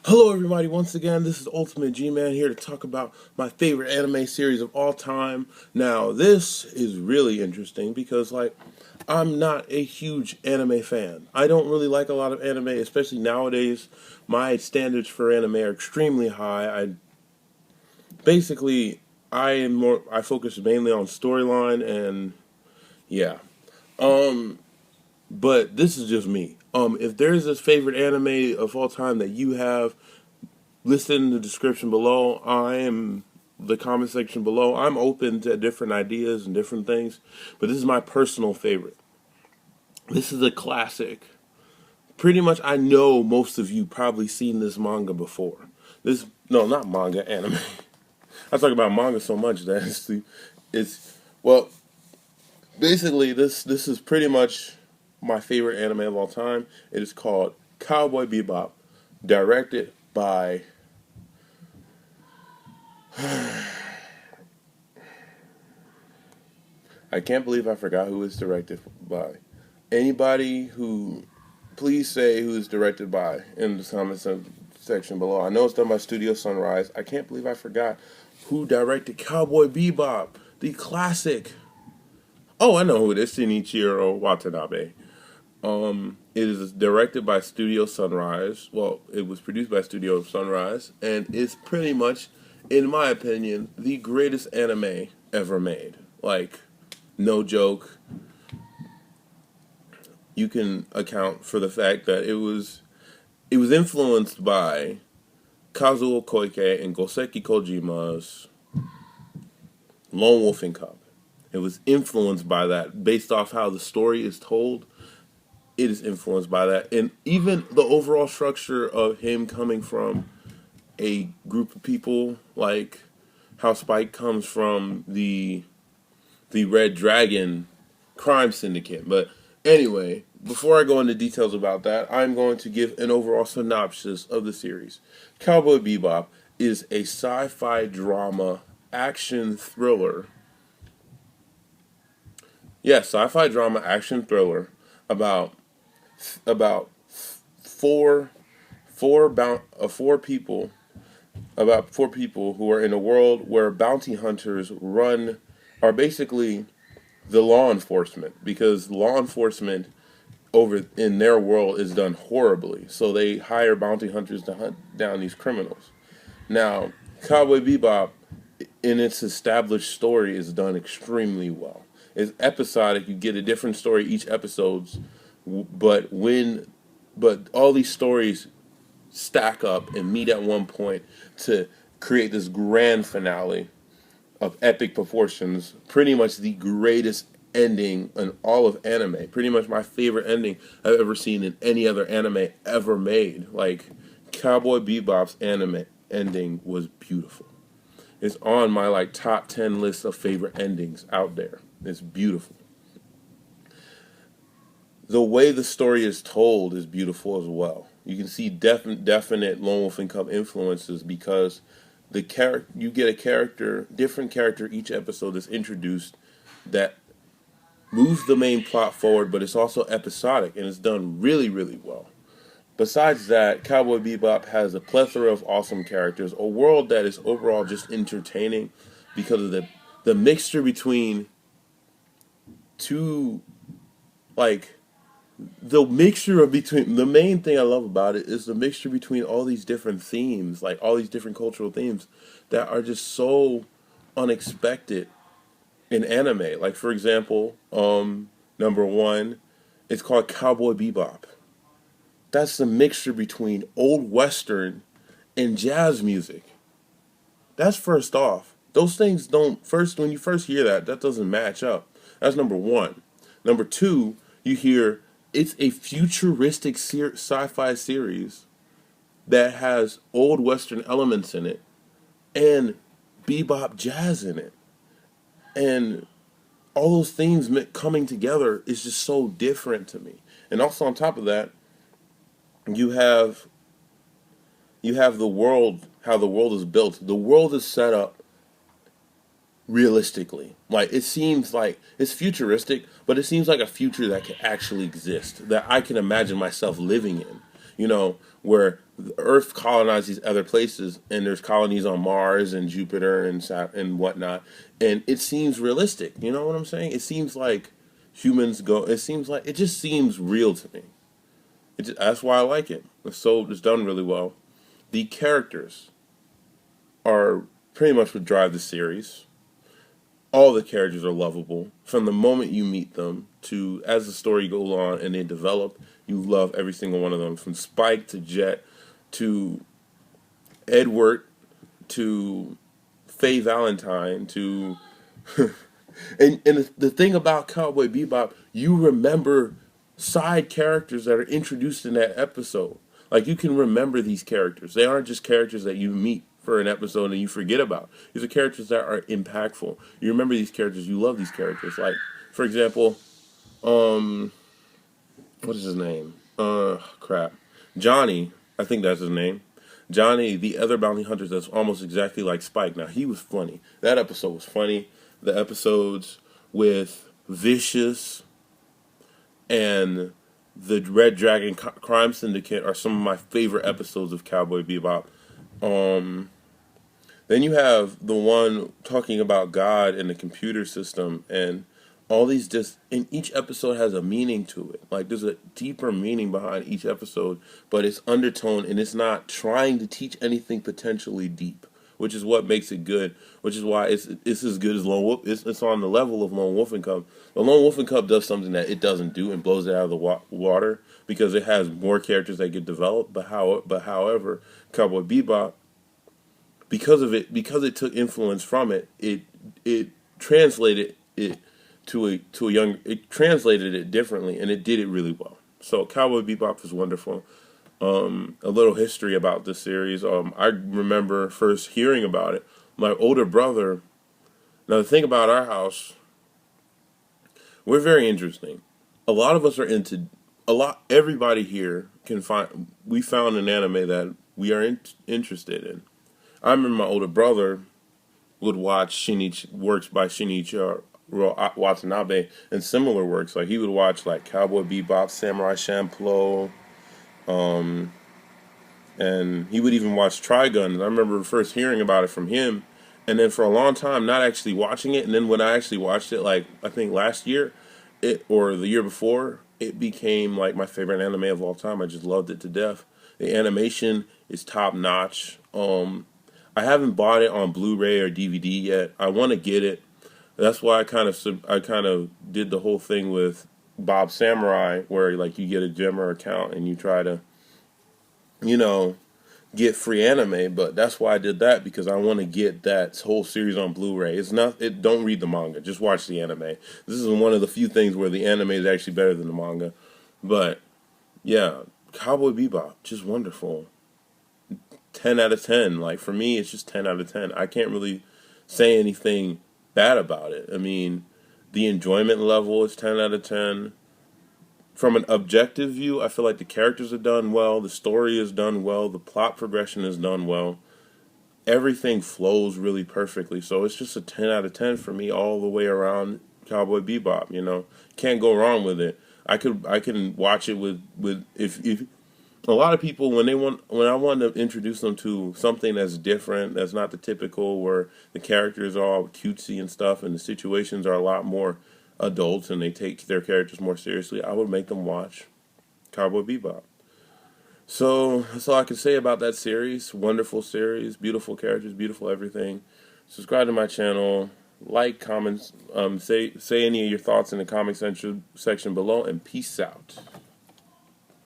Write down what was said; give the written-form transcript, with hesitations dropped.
Hello, everybody. Once again, this is Ultimate G-Man here to talk about my favorite anime series of all time. Now, this is really interesting because, I'm not a huge anime fan. I don't really like a lot of anime, especially nowadays. My standards for anime are extremely high. Basically, I focus mainly on storyline and yeah. Um, but this is just me. If there's a favorite anime of all time that you have, listen in the description below. I am the comment section below. I'm open to different ideas and different things, but this is my personal favorite. This is a classic. Pretty much, I know most of you probably seen this manga before. This no, not manga, anime. I talk about manga so much that it's well, basically this is pretty much my favorite anime of all time. It is called Cowboy Bebop, directed by I can't believe I forgot who it's directed by. Anybody who, please say who it's directed by in the comment section below. I know it's done by Studio Sunrise. I can't believe I forgot who directed Cowboy Bebop, the classic. Oh, I know who it is, Shinichiro Watanabe. It is directed by Studio Sunrise. Well, it was produced by Studio Sunrise, and it's pretty much, in my opinion, the greatest anime ever made. No joke. You can account for the fact that it was influenced by Kazuo Koike and Goseki Kojima's Lone Wolf and Cub. It was influenced by that, based off how the story is told. It is influenced by that, and even the overall structure of him coming from a group of people, like how Spike comes from the Red Dragon crime syndicate. But anyway, before I go into details about that, I'm going to give an overall synopsis of the series. Cowboy Bebop is a sci-fi drama action thriller. Yes, sci-fi drama action thriller about four people who are in a world where bounty hunters are basically the law enforcement, because law enforcement over in their world is done horribly. So they hire bounty hunters to hunt down these criminals. Now, Cowboy Bebop, in its established story, is done extremely well. It's episodic. You get a different story each episodes, but all these stories stack up and meet at one point to create this grand finale of epic proportions. Pretty much the greatest ending in all of anime. Pretty much my favorite ending I've ever seen in any other anime ever made. Cowboy Bebop's anime ending was beautiful. It's on my top 10 list of favorite endings out there. It's beautiful. The way the story is told is beautiful as well. You can see definite Lone Wolf and Cub influences, because you get different character each episode is introduced that moves the main plot forward, but it's also episodic, and it's done really, really well. Besides that, Cowboy Bebop has a plethora of awesome characters, a world that is overall just entertaining because of the mixture between two, the main thing I love about it is the mixture between all these different themes, all these different cultural themes that are just so unexpected in anime. For example, number one, it's called Cowboy Bebop. That's the mixture between old western and jazz music. That's first off. Those things when you first hear that doesn't match up. That's number one. Number two, you hear it's a futuristic sci-fi series that has old western elements in it and bebop jazz in it. And all those themes coming together is just so different to me. And also on top of that, you have the world, how the world is built. The world is set up realistically. It seems like it's futuristic, but it seems like a future that can actually exist, that I can imagine myself living in. where the Earth colonized these other places, and there's colonies on Mars and Jupiter and whatnot, and it seems realistic. You know what I'm saying? It seems like humans go. It seems like it just seems real to me. That's why I like it. It's done really well. The characters are pretty much what drive the series. All the characters are lovable from the moment you meet them to as the story goes on and they develop. You love every single one of them, from Spike to Jet to Edward to Faye Valentine to and the thing about Cowboy Bebop, you remember side characters that are introduced in that episode. Like, you can remember these characters. They aren't just characters that you meet for an episode and you forget about. These are characters that are impactful. You remember these characters. You love these characters. Like, for example, what is his name? Crap. Johnny. I think that's his name. Johnny, the other bounty hunter that's almost exactly like Spike. Now, he was funny. That episode was funny. The episodes with Vicious and the Red Dragon Crime Syndicate are some of my favorite episodes of Cowboy Bebop. Then you have the one talking about God and the computer system, and all these and each episode has a meaning to it. Like, there's a deeper meaning behind each episode, but it's undertone and it's not trying to teach anything potentially deep, which is what makes it good. Which is why it's as good as Lone Wolf. It's on the level of Lone Wolf and Cub. The Lone Wolf and Cub does something that it doesn't do and blows it out of the water because it has more characters that get developed. But however, Cowboy Bebop, because it took influence from it, it translated it it translated it differently, and it did it really well. So Cowboy Bebop is wonderful. A little history about this series. I remember first hearing about it. My older brother. Now, the thing about our house, we're very interesting. A lot of us are into Everybody here can find. We found an anime that we are interested in. I remember my older brother would watch works by Shinichiro Watanabe and similar works. Like, he would watch like Cowboy Bebop, Samurai Champloo, and he would even watch Trigun. And I remember first hearing about it from him, and then for a long time not actually watching it. And then when I actually watched it, like I think last year, or the year before, it became like my favorite anime of all time. I just loved it to death. The animation is top notch. I haven't bought it on Blu-ray or DVD yet. I want to get it. That's why I kind of did the whole thing with Bobsamurai, where like you get a Gemmer account and you try to, get free anime. But that's why I did that, because I want to get that whole series on Blu-ray. Don't read the manga, just watch the anime. This is one of the few things where the anime is actually better than the manga. But yeah, Cowboy Bebop, just wonderful. 10 out of 10. Like, for me, it's just 10 out of 10. I can't really say anything bad about it. I mean, the enjoyment level is 10 out of 10. From an objective view, I feel like the characters are done well, the story is done well, the plot progression is done well. Everything flows really perfectly. So it's just a 10 out of 10 for me all the way around. Cowboy Bebop, can't go wrong with it. I can watch it with if a lot of people, when I want to introduce them to something that's different, that's not the typical, where the characters are all cutesy and stuff, and the situations are a lot more adults, and they take their characters more seriously, I would make them watch Cowboy Bebop. So that's all I can say about that series. Wonderful series, beautiful characters, beautiful everything. Subscribe to my channel, like, comments, say any of your thoughts in the comment section below, and peace out.